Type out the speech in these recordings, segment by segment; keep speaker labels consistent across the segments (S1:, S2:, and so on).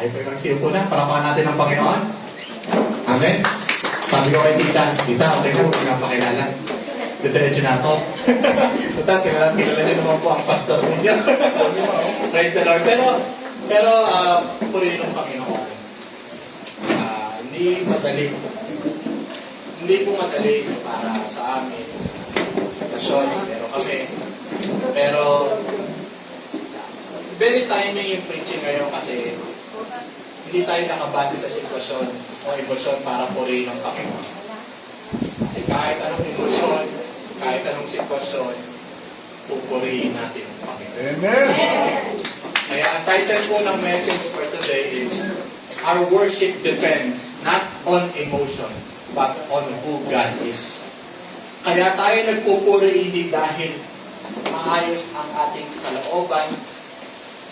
S1: Tayo po yung siyo po na. Palapakan natin ang Panginoon. Amen. Sabi ko kay tita, okay na, huwag napakilala. Diretso na ako. Total, kilala niyo naman po ang pastor niya. Praise the Lord. Pero purihin ng Panginoon. Hindi po madali para sa amin sitwasyon, pero very timing yung preaching ngayon kasi hindi tayo nakabase sa sitwasyon o emosyon para purihin ng Panginoon. Kasi kahit anong emosyon, kahit anong sitwasyon, pupurihin natin ang Panginoon.
S2: Amen!
S1: Kaya ang title po ng message for today is Our Worship Depends Not on Emotion, but on who God is. Kaya tayo nagpupuri hindi dahil maayos ang ating kalooban.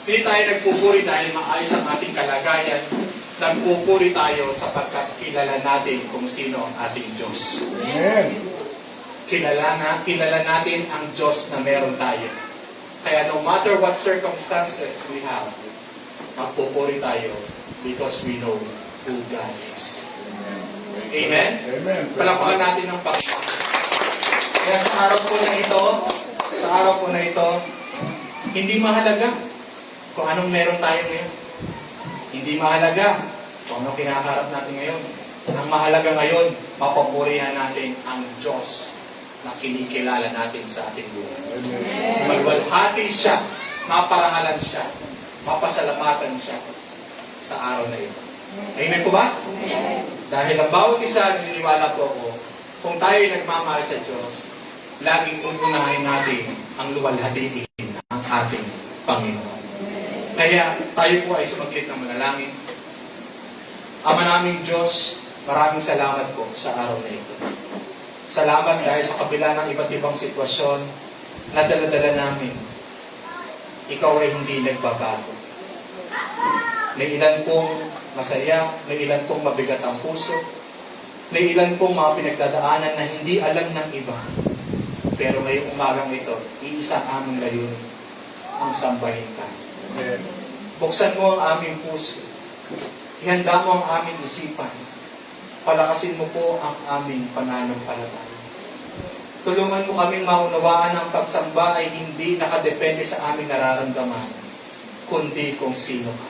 S1: Hindi tayo nagpupuri dahil maayos ang ating kalagayan. Nagpupuri tayo sapagkat kilala natin kung sino ang ating Diyos.
S2: Amen!
S1: Kilala natin ang Diyos na meron tayo. Kaya no matter what circumstances we have, magpupuri tayo because we know who God is. Amen?
S2: Amen.
S1: Palapakan natin ng Panginoon. Kaya sa araw po na ito, hindi mahalaga kung anong meron tayo ngayon. Hindi mahalaga kung anong kinakaharap natin ngayon. Ang mahalaga ngayon, mapapurihan natin ang Diyos na kinikilala natin sa ating buhay. Magwalhati siya, maparangalan siya, mapasalamatan siya sa araw na ito. Amen po ba? Dahil ang bawat isa, naniniwala po ako, kung tayo nagmamahal sa Diyos, laging unahin natin ang luwalhatiin ng ating Panginoon. Kaya tayo po ay sumaglit ng manalangin. Ama naming Diyos, maraming salamat po sa araw na ito. Salamat dahil sa kabila ng iba't ibang sitwasyon na dala-dala namin, ikaw ay hindi nagbabago. May ilan pong masaya, may ilan pong mabigat ang puso, may ilan pong mga pinagdadaanan na hindi alam ng iba. Pero ngayong umagang ito, iisa aming layunin, ang sambahin ka. Buksan mo ang aming puso, ihanda mo ang aming isipan, palakasin mo po ang aming pananampalataya. Tulungan mo kaming maunawaan ang pagsamba ay hindi nakadepende sa aming nararamdaman, kundi kung sino ka.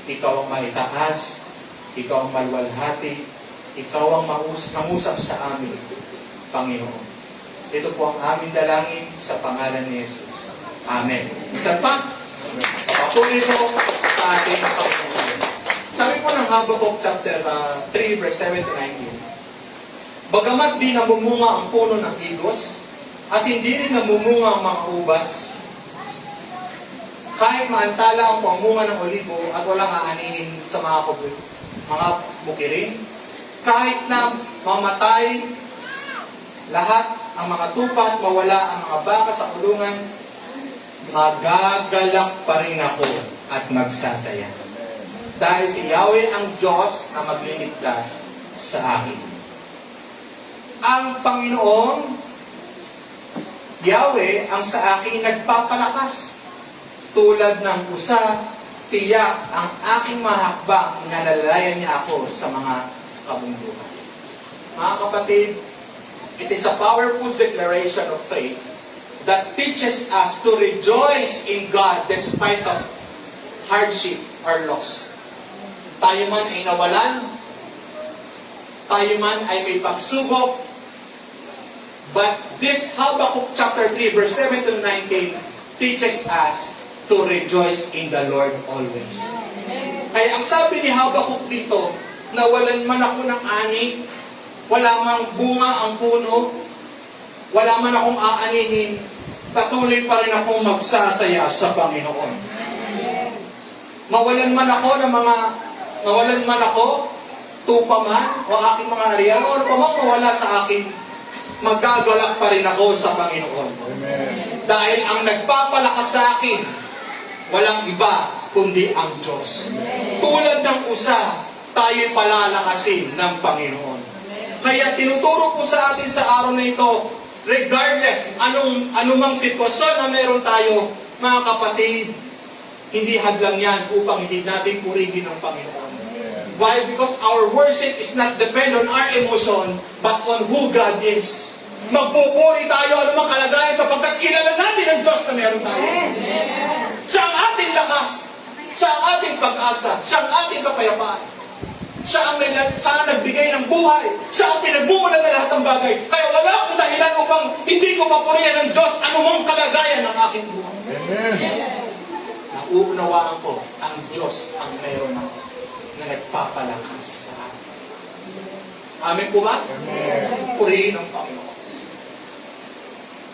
S1: Ikaw ang maitaas, ikaw ang maluwalhati, ikaw ang mangusap sa amin, Panginoon. Ito po ang aming dalangin sa pangalan ni Jesus. Amen. Isa pa, papatuloy po sa ating Panginoon. Sabi po ng Habakkuk chapter 3 verse 7 to 19, bagamat di namumunga ang puno ng higos at hindi rin namumunga ang mga ubas, kahit maantala ang pamunga ng olibo at walang aanihin sa mga bukirin, kahit na mamatay lahat ang mga tupa at mawala ang mga baka sa kulungan, magagalak pa rin ako at magsasaya. Dahil si Yahweh ang Diyos na magliligtas sa akin. Ang Panginoon, Yahweh, ang sa akin nagpapalakas. Tulad ng usa, tiyak ang aking mahakbang, inalalayan niya ako sa mga kabundukan. Mga kapatid, it is a powerful declaration of faith that teaches us to rejoice in God despite of hardship or loss. Tayo man ay nawalan, tayo man ay may pagsubok, but this Habakkuk chapter 3 verse 7 to 19 teaches us to rejoice in the Lord always. Kaya ang sabi ni Habakkuk dito, nawalan man ako ng ani, wala mang bunga ang puno, wala man akong aanihin, patuloy pa rin akong magsasaya sa Panginoon. Mawalan man ako, tupa man, o aking mga ariyan, o ano pa man mawala sa akin, magagalak pa rin ako sa Panginoon.
S2: Amen.
S1: Dahil ang nagpapalakas sa akin, walang iba kundi ang Diyos. Tulad ng usa, tayo'y palalakasin ng Panginoon. Kaya tinuturo po sa atin sa araw na ito, regardless anumang sitwasyon na meron tayo, mga kapatid, Hindi hadlang yan upang hindi natin purihin ang Panginoon. Why? Because our worship is not depend on our emotion, but on who God is. Magpupuri tayo anumang kalagayan sapagkat kilala natin ang Diyos na meron tayo. Siya ang ating lakas. Siya ang ating pag-asa. Siya ang ating kapayapaan. Siya ang nagbigay ng buhay. Siya ang pinagbumulan na lahat ng bagay. Kaya wala akong dahilan upang hindi ko papurihan ng Diyos anumang kalagayan ng aking buhay. Nauunawaan ko ang Diyos ang meron ako na nagpapalakas sa akin. Amen po ba? Purihin ang Panginoon.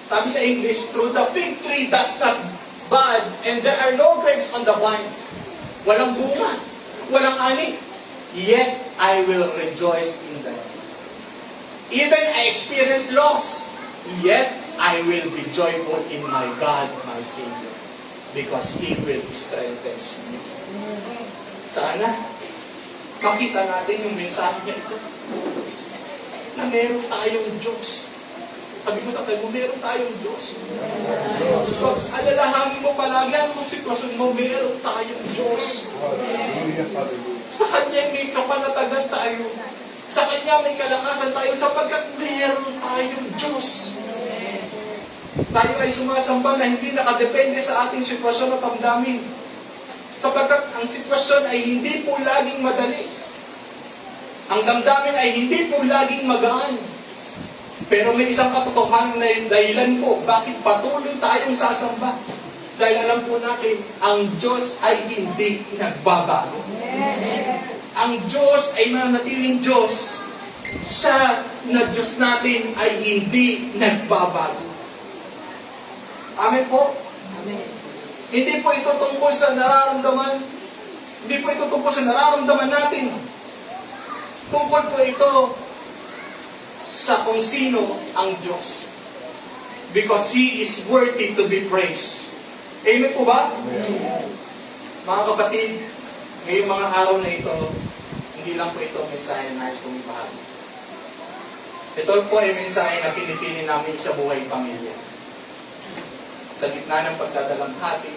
S1: Sabi sa English, through the fig tree does not bud, and there are no grapes on the vines. Walang bunga, walang ani, yet I will rejoice in them. Even I experience loss, yet I will be joyful in my God, my Savior, because He will strengthen me. Sana, makita natin yung mensahe niya ito, na meron tayong Diyos. Sabi ko sa tayo, meron tayong Diyos. Pag alalahanin mo palagi ang sitwasyon mo, meron tayong Diyos. Sa Kanya may kapanatagan tayo. Sa Kanya may kalakasan tayo sapagkat meron tayong Diyos. Tayo ay sumasamba na hindi nakadepende sa ating sitwasyon at damdamin. Sapagkat ang sitwasyon ay hindi po laging madali. Ang damdamin ay hindi po laging magaan. Pero may isang katotohanan na dahilan po bakit patuloy tayong sasamba. Dahil alam po natin, ang Diyos ay hindi nagbabago. Ang Diyos ay mananatiling Diyos. Siya na Diyos natin ay hindi nagbabago. Amen po? Amen. Hindi po ito tungkol sa nararamdaman. Hindi po ito tungkol sa nararamdaman natin. Tungkol po ito sa kung sino ang Diyos. Because He is worthy to be praised. Amen po ba? Amen. Mga kapatid, ngayong mga araw na ito, hindi lang po ito mensahe na nais kong ibahagi. Ito po ay mensahe na pinipili namin sa buhay pamilya. Sa gitna ng pagdadalamhati,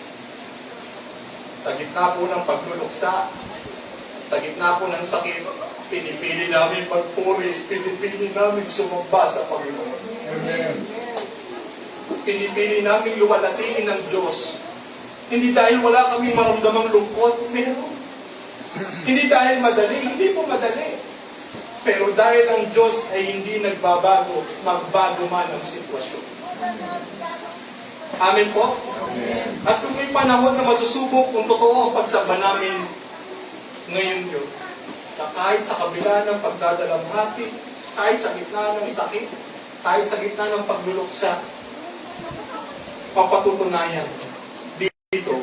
S1: sa gitna po ng pagluluksa, sa gitna po ng sakit, pinipili namin magpuri, pinipili namin sumamba sa Panginoon. Amen. Pinipili namin luwalatiin ng Diyos. Hindi dahil wala kaming maramdamang lungkot, meron. Hindi dahil madali, hindi po madali. Pero dahil ang Diyos ay hindi nagbabago, magbago man ang sitwasyon. Amen po? Amen. At kung may panahon na masusubok kung totoo ang pagsamba namin ngayon yun, kahit sa kabila ng pagdadalamhati, kahit sa gitna ng sakit, kahit sa gitna ng pagluluksa, papatutunayan dito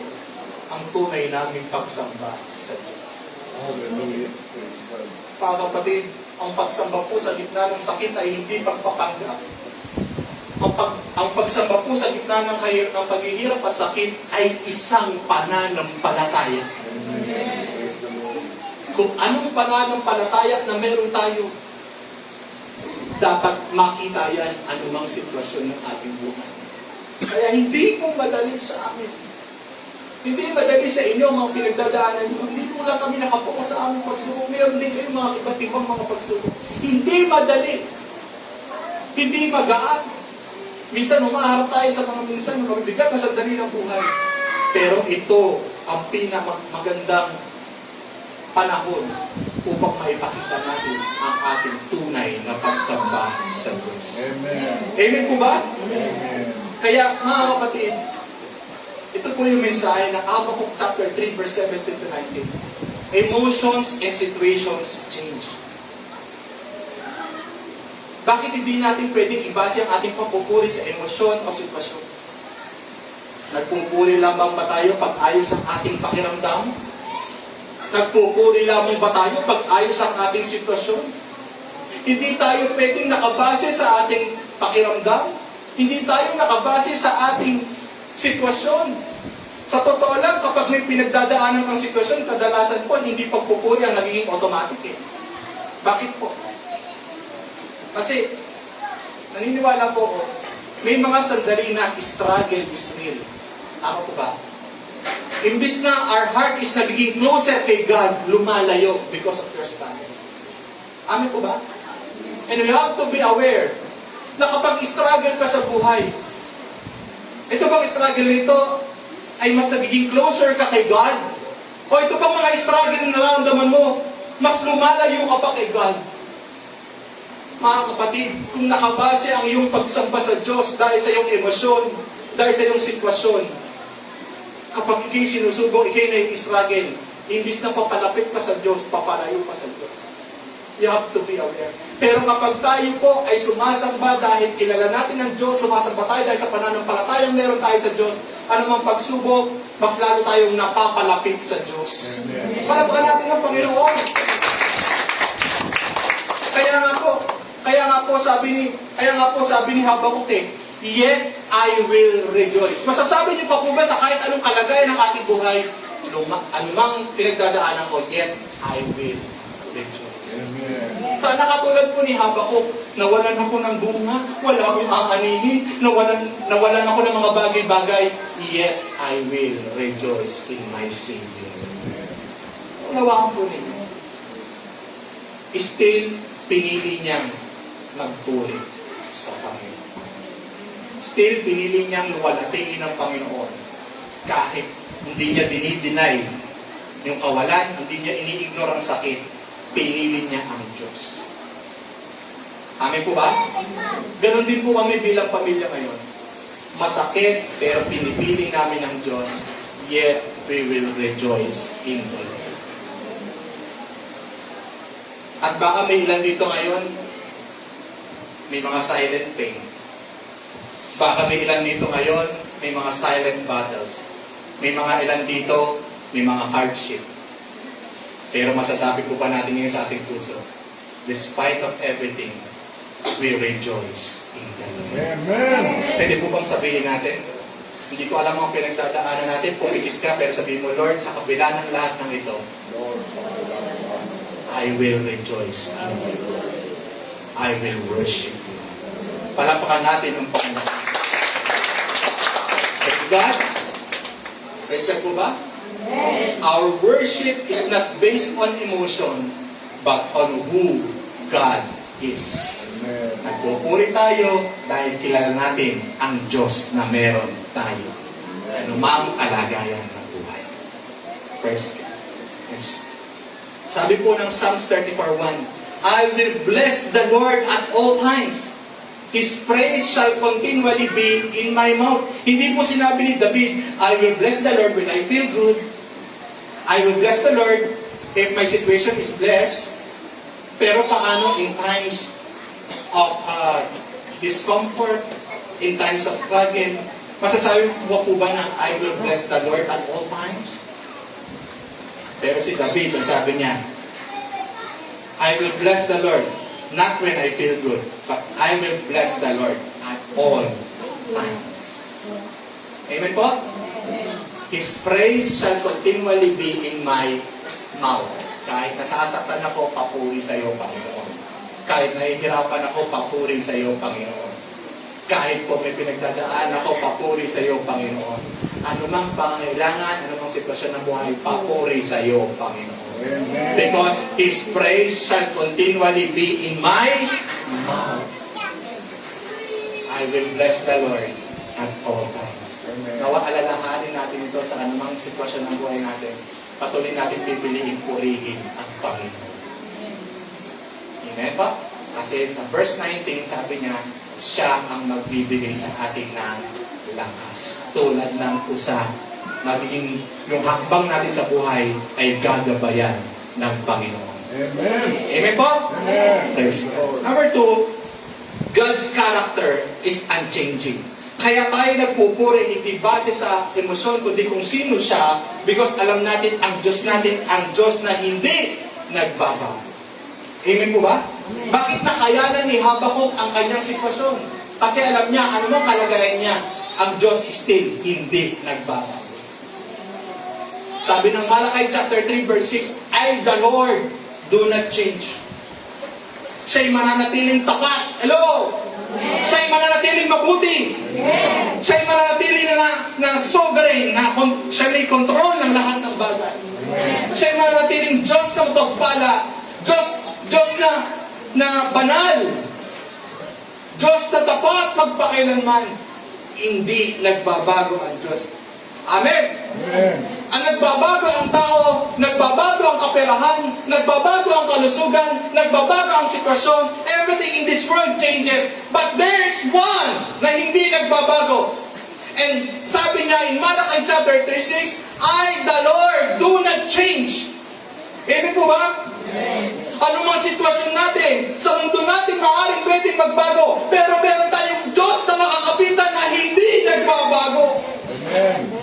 S1: ang tunay naming pagsamba sa Diyos. Hallelujah. Mga kapatid, ang pagsamba po sa gitna ng sakit ay hindi pagpapanggap. Ang pagsamba po sa gitna ng paghihirap at sakit ay isang pananampalataya. Kung anong pananampalataya na meron tayo, dapat makita yan anumang sitwasyon ng ating buhay. Kaya hindi po madali sa amin. Hindi madali sa inyo mga pinagdadaanan nyo. Hindi po lang kami nakapokus sa aming pagsubok. Meron din kayo mga iba't ibang mga pagsubok. Hindi madali. Hindi magaan. Minsan humaharap tayo sa mga minsan mabibigat na sandali ng buhay. Pero ito ang pinakamagandang panahon upang maipakita natin ang ating tunay na pagsamba sa Diyos. Amen. Amen po ba? Amen. Kaya mga kapatid, ito po yung mensahe ng Habakkuk chapter 3 verse 17 to 19. Emotions and situations change. Bakit hindi natin pwedeng ibase ang ating pagpupuri sa emosyon o sitwasyon? Nagpupuri lamang ba tayo pag ayos ang ating pakiramdam? Nagpupuri lamang ba tayo pag ayos ang ating sitwasyon? Hindi tayo pwedeng nakabase sa ating pakiramdam. Hindi tayo nakabase sa ating sitwasyon. Sa totoo lang, kapag may pinagdadaanan kang sitwasyon, kadalasan po, hindi pagpupuri ang nagiging automatic eh. Bakit po? Kasi, naniniwala po ako, may mga sandali na struggle is real. Tama po ba? Imbis na our heart is nagiging closer kay God, lumalayo because of your struggle. Amin po ba? And we have to be aware na kapag struggle ka sa buhay, ito bang struggle nito ay mas nagiging closer ka kay God? O ito bang mga struggle na nararamdaman mo, mas lumalayo ka pa kay God? Mga kapatid, kung nakabase ang iyong pagsamba sa Diyos dahil sa iyong emosyon, dahil sa iyong sitwasyon, kapag ikay sinusubong, ikay na-struggle, imbis na papalapit pa sa Diyos, papalayo pa sa Diyos. You have to be aware. Pero kapag tayo po ay sumasamba dahil kilala natin ang Diyos, sumasamba tayo dahil sa pananampalatayang meron tayo sa Diyos, anumang pagsubok, mas lalo tayong napapalapit sa Diyos. Palapakan natin ang Panginoon. Kaya nga po sabi ni Habakuk, yet I will rejoice. Masasabi niyo pa po ba sa kahit anong kalagayan ng ating buhay, anumang pinagdadaanan ko, yet I will rejoice. Sana katulad po ni Habakuk, nawalan ako ng bunga, wala akong aanihin, nawalan ako ng mga bagay-bagay, yet I will rejoice in my Savior. Unawaan po ninyo. Still, pinili niyang magpuri sa Panginoon. Still, pinili niyang luwalatingin ng Panginoon. Kahit hindi niya dinideny yung kawalan, hindi niya ini-ignore ang sakit, pinili niya ang Diyos. Amin po ba? Ganon din po kami bilang pamilya ngayon. Masakit, pero pinipili namin ang Diyos, yet we will rejoice in the Lord. At baka may ilan dito ngayon, may mga silent pain. Baka may ilan dito ngayon, may mga silent battles. May mga ilan dito, may mga hardship. Pero masasabi po ba natin ngayon sa ating puso, despite of everything, we rejoice in the Lord.
S2: Amen.
S1: Pwede po bang sabihin natin? Hindi ko alam ang pinagdadaanan natin, pumikit ka, pero sabihin mo, Lord, sa kabila ng lahat ng ito, I will rejoice in you. I will worship you. Palapakan natin ang Panginoon. Praise God? Praise God po ba? Our worship is not based on emotion, but on who God is. Nagpupuri tayo dahil kilala natin ang Diyos na meron tayo. Anumang kalagayan ng buhay. Praise God. Yes. Sabi po ng Psalms 34:1, I will bless the Lord at all times. His praise shall continually be in my mouth. Hindi po sinabi ni David, I will bless the Lord when I feel good. I will bless the Lord if my situation is blessed. Pero paano in times of discomfort, in times of struggle, masasabi mo po ba na I will bless the Lord at all times? Pero si David, ang sabi niya, I will bless the Lord, not when I feel good, but I will bless the Lord at all times. Amen po? His praise shall continually be in my mouth. Kahit nasasaktan ako, papuri sa iyo, Panginoon. Kahit nahihirapan ako, papuri sa iyo, Panginoon. Kahit po may pinagdadaan ako, papuri sa iyo, Panginoon. Anumang pangangailangan, anumang sitwasyon ng buhay, papuri sa iyo, Panginoon.
S2: Amen.
S1: Because His praise shall continually be in my mouth. I will bless the Lord at all times.
S2: Amen.
S1: Nawa alalahanin natin ito sa anumang sitwasyon ng buhay natin. Patuloy natin pipiliin, purihin ang Panginoon. Amen ba? Kasi sa verse 19, sabi niya, siya ang magbibigay sa atin ng lakas. Tulad ng usa, magiging yung hakbang natin sa buhay ay gagabayan ng Panginoon.
S2: Amen.
S1: Amen po?
S2: Amen.
S1: Praise God. Number 2, God's character is unchanging. Kaya tayo nagpupuri, hindi base sa emosyon, kundi kung sino siya, because alam natin, ang Diyos na hindi nagbabago. Amen po ba? Bakit nakayanan ni Habakuk ang kanyang sitwasyon? Kasi alam niya, anumang kalagayan niya, ang Diyos still hindi nagbabago. Sabi ng Malakay chapter 3 verse 6, I the Lord do not change. Siya'y mananatiling tapat. Hello! Siya'y mananatiling mabuti. Siya'y mananatiling na na sovereign, siya may control ng lahat ng bagay. Siya ay manatiling Diyos na pagpala, Diyos na banal, Diyos na tapat magpakailanman. Hindi nagbabago ang Diyos. Amen?
S2: Amen.
S1: Ang nagbabago ang tao, nagbabago ang kaperahan, nagbabago ang kalusugan, nagbabago ang sitwasyon. Everything in this world changes. But there is one na hindi nagbabago. And sabi niya in Malachi chapter 3:6, I, the Lord, do not change. Amen po ba? Ano mga sitwasyon natin? Sa mundo natin, maaaring pwedeng magbago. Pero meron tayong Diyos na makakapitan na hindi nagbabago.
S2: Amen.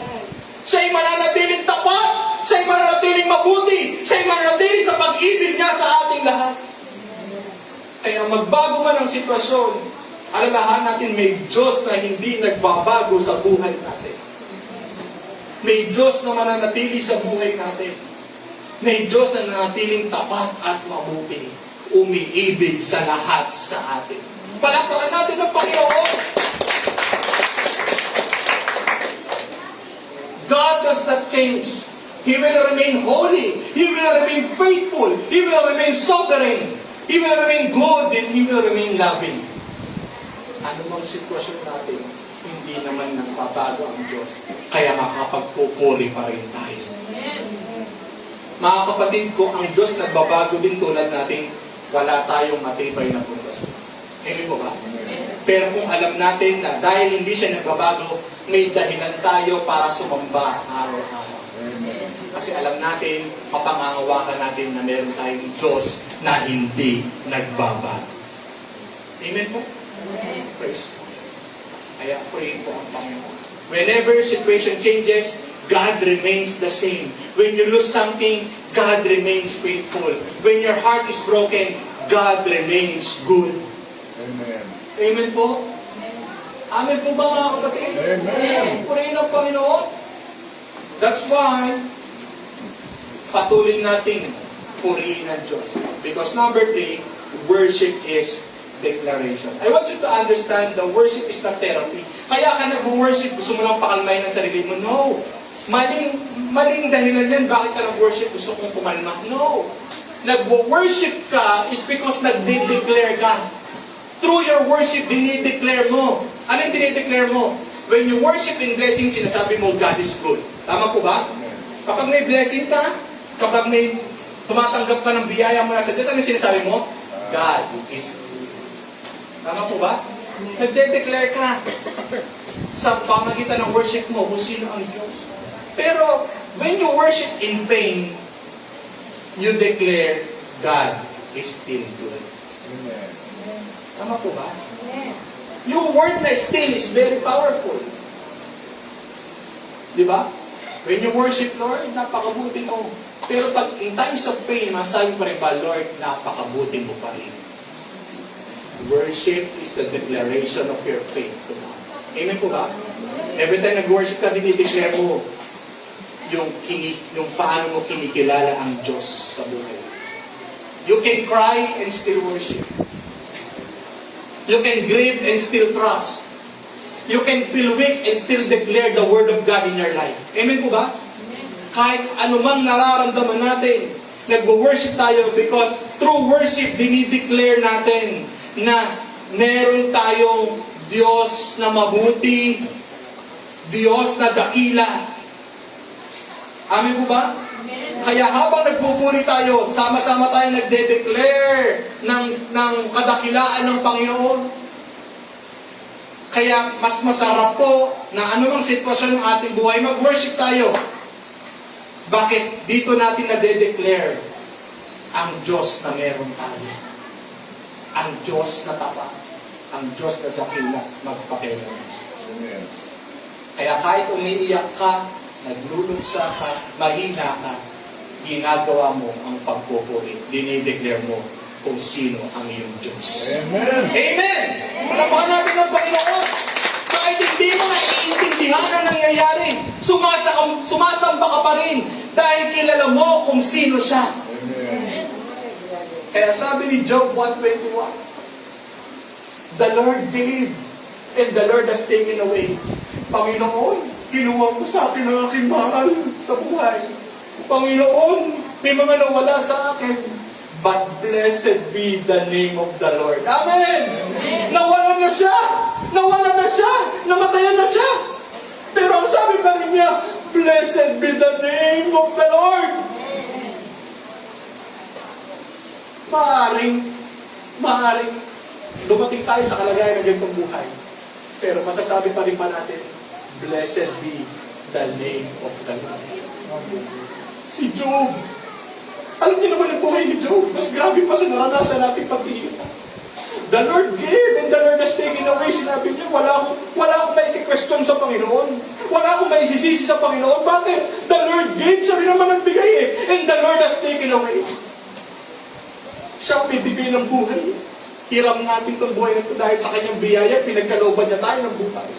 S1: Siya'y mananatiling tapat, siya'y mananatiling mabuti, siya'y mananatiling sa pag-ibig niya sa ating lahat. Kaya magbago man ang sitwasyon, alalahan natin may Diyos na hindi nagbabago sa buhay natin. May Diyos na mananatili sa buhay natin. May Diyos na nanatiling tapat at mabuti, umiibig sa lahat sa atin. Palakpakan natin ang Panginoon. God does not change. He will remain holy. He will remain faithful. He will remain sovereign. He will remain good and He will remain loving. Ano mang sitwasyon natin, hindi naman nagbabago ang Diyos. Kaya makapagpupuri pa rin tayo. Mga kapatid ko, ang Diyos nagbabago din tulad natin, wala tayong matibay na pundasyon. Hindi po ba? Pero kung alam natin na dahil hindi siya nagbabago, may dahilan tayo para sumamba araw-araw. Kasi alam natin, mapangangawakan natin na meron tayong Diyos na hindi nagbabago. Amen po? Praise God. Kaya pray po ang Panginoon. Whenever situation changes, God remains the same. When you lose something, God remains faithful. When your heart is broken, God remains good.
S2: Amen.
S1: Amen po? Amen po ba mga kapatid?
S2: Amen.
S1: Purihin ang Panginoon. That's why, patuloy natin purihin ang Diyos. Because number 3, worship is declaration. I want you to understand the worship is not therapy. Kaya ka nag-worship, gusto mo lang pakalmahin ang sarili mo. No. Maling dahilan yan. Bakit ka nag-worship? Gusto kong pumalma. No. Nag-worship ka is because nag-declare ka. Through your worship, dinideclare mo. Ano yung dinideclare mo? When you worship in blessing, sinasabi mo, God is good. Tama po ba? Kapag may blessing ka, kapag may tumatanggap ka ng biyaya mula sa Diyos, ano yung sinasabi mo? God is good. Tama po ba? Nagde-declare ka sa pamagitan ng worship mo kung sino ang Diyos. Pero, when you worship in pain, you declare, God is still good.
S2: Amen.
S1: Tama po ba? Yung word na still is very powerful. Di ba? When you worship Lord, napakabuti mo. Pero pag in times of pain, masabi pa rin ba, Lord, napakabuti mo pa rin. Worship is the declaration of your faith to God. Amen po ba? Every time nag-worship ka, dinideclare mo yung paano mo kinikilala ang Diyos sa buhay. You can cry and still worship. You can grieve and still trust. You can feel weak and still declare the Word of God in your life. Amen po ba? Kahit anumang nararamdaman natin, nag-worship tayo because through worship, dinideclare natin na meron tayong Diyos na mabuti, Diyos na dakila. Amen po ba? Kaya habang nagpupuri tayo, sama-sama tayo nagde-declare ng kadakilaan ng Panginoon. Kaya mas masarap po na anumang sitwasyon ng ating buhay, mag-worship tayo. Bakit? Dito natin nade-declare ang Diyos na meron tayo. Ang Diyos na tapat. Ang Diyos na dakila, magpakailanman.
S2: Amen.
S1: Kaya kahit umiiyak ka, nagluluksa ka, mahina ka, ginagawa mo ang pagpupuri. Dinideclare mo kung sino ang iyong Diyos.
S2: Amen.
S1: Amen! Palapakan natin ang Panginoon. Kahit hindi mo naiintindihan ang nangyayari, sumasamba ka pa rin dahil kilala mo kung sino siya.
S2: Amen.
S1: Kaya sabi ni Job 1:21, the Lord gave and the Lord has taken away. Panginoon, kinuha mo sa akin ang aking mahal sa buhay. Panginoon, may mga nawala sa akin. But blessed be the name of the Lord. Amen! Nawala na siya! Nawala na siya! Namatayan na siya! Pero ang sabi pa rin niya, blessed be the name of the Lord! Maaring dumating tayo sa kalagayan ng ganitong buhay. Pero masasabi pa rin pa natin, blessed be the name of the Lord. Si Job, alam niyo naman ang buhay ni Job, mas grabe pa sa naranasan nating paghihirap. The Lord gave and the Lord has taken away. Sinabi niya, wala akong may question sa Panginoon. Wala akong may sisisi sa Panginoon. Bakit? The Lord gave, siya rin naman nagbigay eh. And the Lord has taken away. Siya ang bibigay ng buhay. Hiram natin itong buhay na ito dahil sa kanyang biyaya, pinagkalooban niya tayo ng buhay.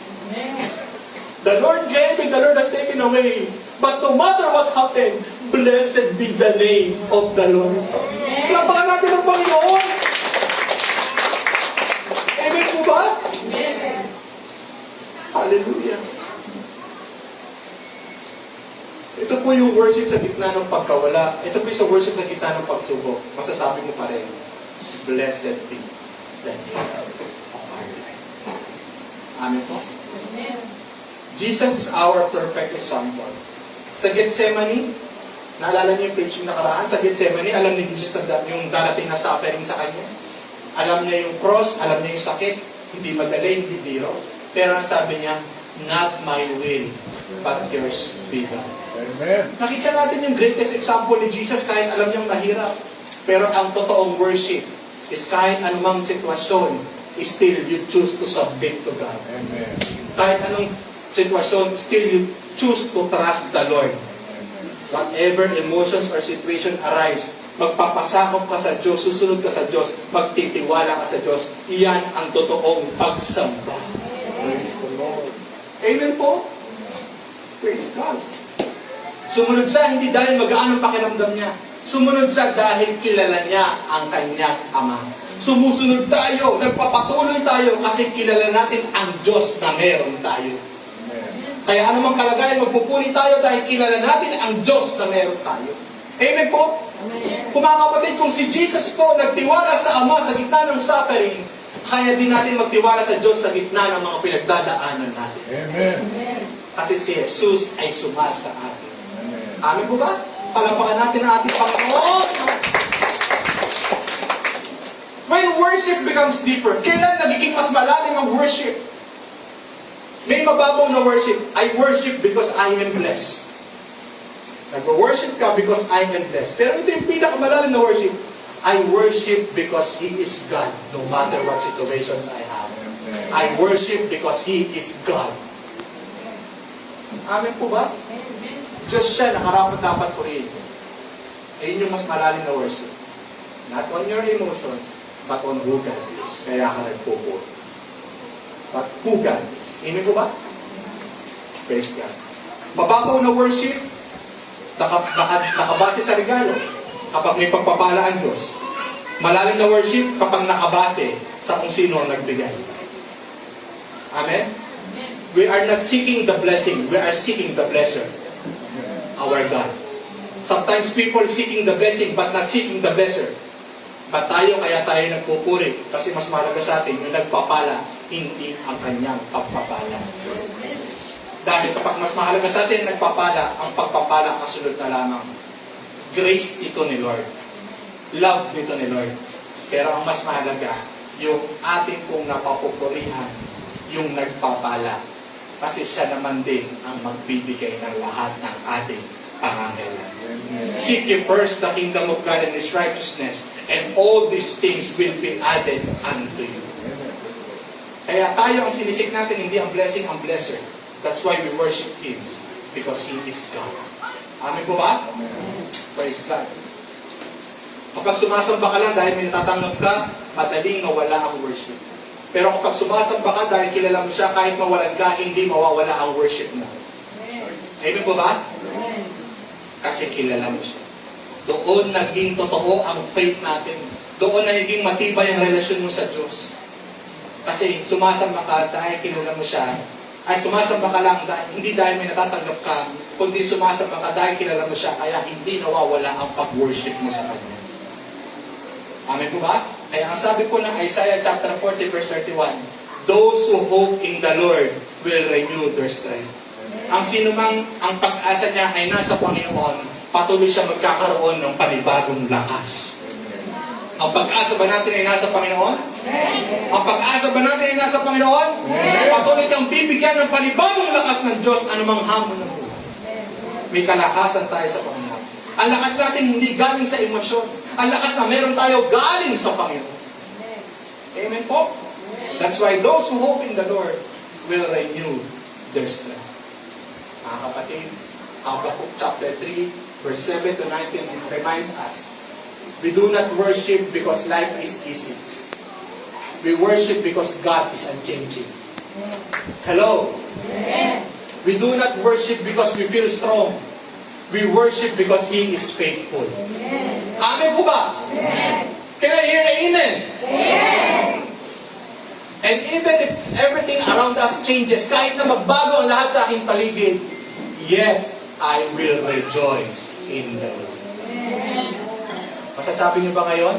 S1: The Lord gave and the Lord has taken away. But no matter what happened, blessed be the name of the Lord. Lapakan natin ang Panginoon. Amen po ba? Hallelujah. Ito po yung worship sa gitna ng pagkawala. Ito po yung sa worship sa gitna ng pagsubok. Masasabi mo pa rin, blessed be the name of our life. Amen po? Jesus is our perfect example. Sa Gethsemane, naalala niyo yung preaching nakaraan, sa Gethsemane, alam ni Jesus na yung darating na suffering sa kanya. Alam niya yung cross, alam niya yung sakit, hindi madali, hindi biro. Pero ang sabi niya, not my will, but yours be done.
S2: Amen.
S1: Nakita natin yung greatest example ni Jesus kahit alam niyang mahirap. Pero ang totoong worship is kahit anumang sitwasyon, still you choose to submit to God.
S2: Amen.
S1: Kahit anong sitwasyon, still you choose to trust the Lord. Whatever emotions or situation arise, magpapasakop ka sa Diyos, susunod ka sa Diyos, magtitiwala ka sa Diyos. Iyan ang totoong pagsamba.
S2: Praise the Lord.
S1: Amen po? Praise God. Sumunod siya hindi dahil magaan ang pakiramdam niya. Sumunod siya dahil kilala niya ang kanyang Ama. Sumusunod tayo, nagpapatuloy tayo kasi kilala natin ang Diyos na meron tayo.
S2: Amen.
S1: Kaya anumang kalagayan, magpupuri tayo dahil kilala natin ang Diyos na meron tayo. Amen po? Kung mga kapatid, kung si Jesus po nagtiwala sa Ama sa gitna ng suffering, kaya din natin magtiwala sa Diyos sa gitna ng mga pinagdadaanan natin.
S2: Amen.
S1: Kasi si Jesus ay sumasa atin.
S2: Amen.
S1: Amen po ba? Palapakan natin ang ating Panginoon. When worship becomes deeper, kailan nagiging mas malalim ang worship? May mababaw na worship. I worship because I am blessed. Nag-worship ka because I am blessed. Pero ito yung pinakamalalim na worship. I worship because He is God, no matter what situations I have.
S2: Amen.
S1: I worship because He is God. Amen po ba? Diyos siya, nakarapat dapat purihin. Ayun yung mas malalim na worship. Not on your emotions, but on who God is. Kaya ka nagpupuri. But who God is. Amen po ba? Praise God. Mababaw na worship, nakabase sa regalo kapag may pagpapala ang Diyos. Malalim na worship kapag nakabase sa kung sino ang nagbigay. Amen? We are not seeking the blessing. We are seeking the blesser. Our God. Sometimes people seeking the blessing but not seeking the blesser. But tayo, kaya tayo nagpupuri kasi mas mahalaga sa atin yung nagpapala, hindi ang kanyang pagpapala. Dahil kapag mas mahalaga sa atin nagpapala, ang pagpapala kasunod na lamang. Grace ito ni Lord. Love nito ni Lord. Pero ang mas mahalaga, yung ating pong napapupurihan, yung nagpapala. Kasi siya naman din ang magbibigay ng lahat ng ating pangangailangan. Seek ye first the kingdom of God and His righteousness, and all these things will be added unto you. Kaya tayo ang sinisik natin, hindi ang blessing, ang blesser. That's why we worship Him, because He is God. Amen po ba? Praise God. Kapag sumasamba ka lang dahil may natatanggap ka, madaling mawala ang worship. Pero kapag sumasamba ka dahil kilala mo siya, kahit mawalan ka, hindi mawawala ang worship mo. Amen po ba? Kasi kilala mo siya. Doon naging totoo ang faith natin. Doon naging matibay ang relasyon mo sa Diyos. Kasi sumasamba ka dahil kilala mo siya, ay sumasamba ka lang hindi dahil may natatanggap ka, kundi sumasamba ka dahil kilala mo siya, kaya hindi nawawala ang pag-worship mo sa Kanya. Amen po ba? Kaya ang sabi po ng Isaiah chapter 40 verse 31, those who hope in the Lord will renew their strength. Ang sinumang ang pag-asa niya ay nasa Panginoon, patuloy siya magkakaroon ng panibagong lakas. Ang pag-asa ba natin ay nasa Panginoon? Ang pag-asa ba natin ay nasa Panginoon? Patuloy kang bibigyan ng panibagong lakas ng Diyos anumang hamon ng buhay. May kalakasan tayo sa Panginoon. Ang lakas natin hindi galing sa emosyon. Ang lakas na meron tayo galing sa Panginoon. Amen po? That's why those who hope in the Lord will renew their strength. Mga kapatid, Habakkuk chapter 3, verse 7 to 19 reminds us, we do not worship because life is easy. We worship because God is unchanging. Hello? We do not worship because we feel strong. We worship because He is faithful. Amen po ba? Can I hear amen? And even if everything around us changes, kahit na magbago ang lahat sa aking paligid, yet I will rejoice in the Lord. Masasabi niyo ba ngayon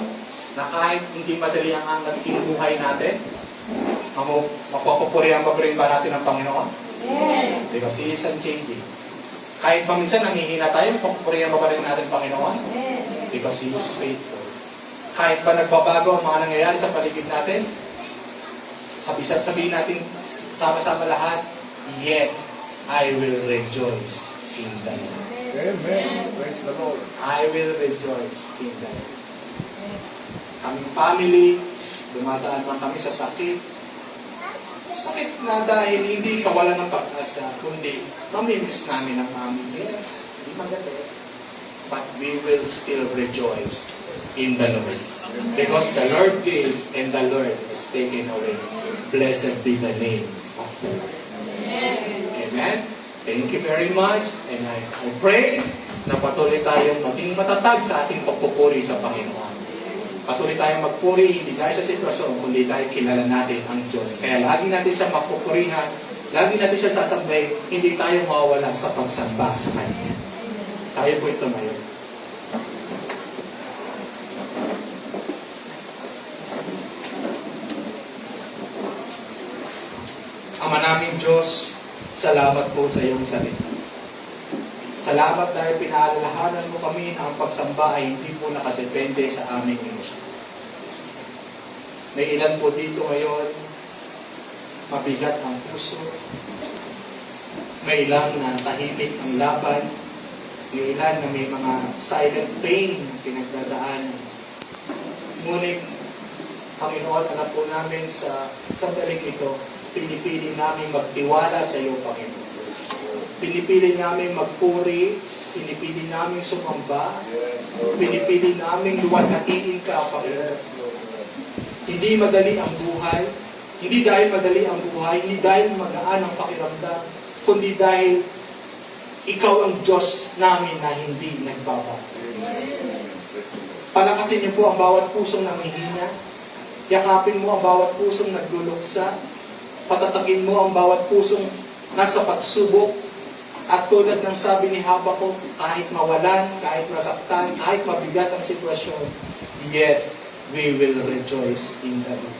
S1: na kahit hindi madali ang naging buhay natin, mapapupurihan pa rin ba natin ang Panginoon? Because He is unchanging. Kahit paminsan nanghihina tayo, mapapupurihan pa rin natin ang Panginoon? Because He is faithful. Kahit ba nagbabago ang mga nangyayari sa paligid natin, sabihin natin sama-sama lahat, yet I will rejoice in the Lord.
S2: Amen. Praise the Lord.
S1: I will rejoice in the Lord. Kaming family, dumadaan man kami sa sakit. Sakit na dahil hindi kawalan ng pag-asa, kundi mamimiss namin ang aming yes. Hindi maganda. But we will still rejoice in the Lord. Because the Lord gave and the Lord is taken away. Blessed be the name of the Lord. Amen. Thank you very much. And I pray na patuloy tayong maging matatag sa ating pagpupuri sa Panginoon. Patuloy tayong magpuri, hindi dahil sa sitwasyon, kundi dahil kilala natin ang Diyos. Kaya lagi natin siya magpupurihan, lagi natin siya sasambay, hindi tayo mawawala sa pagsamba sa Kanya. Tayo po ito ngayon. Ama naming Diyos, salamat po sa iyong salita. Salamat dahil pinaalalahanan mo kami na ang pagsamba ay hindi po nakadepende sa aming emosyon. May ilan po dito ngayon, mabigat ang puso. May ilan na tahimik ang laban. May ilan na may mga silent pain pinagdadaan. Ngunit, Panginoon, alam po namin sa sandaling ito, pinipili namin magtiwala sa iyo, Panginoon. Pinipili namin magpuri, pinipili namin sumamba, pinipili namin luwalhatiin ka, Panginoon. Hindi madali ang buhay, hindi dahil madali ang buhay, hindi dahil magaan ang pakiramdam, kundi dahil ikaw ang Diyos namin na hindi nagbabago. Palakasin niyo po ang bawat pusong nanghihina, yakapin mo ang bawat pusong nagluluksa, patatagin mo ang bawat pusong nasa pagsubok. At tulad ng sabi ni Habakkuk, kahit mawalan, kahit masaktan, kahit mabigat ang sitwasyon, yet we will rejoice in the Lord.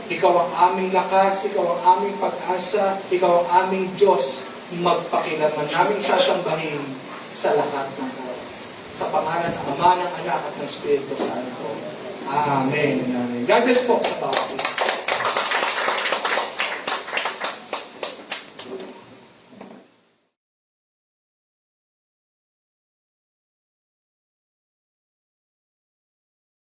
S1: Ikaw ang aming lakas, ikaw ang aming pag-asa, ikaw ang aming Diyos, magpakilaman naming sasambahin sa lahat ng oras. Sa pangalan ng Ama, ng Anak, at ng Espiritu Santo. Amen. Amen. God bless po sa bawat isa.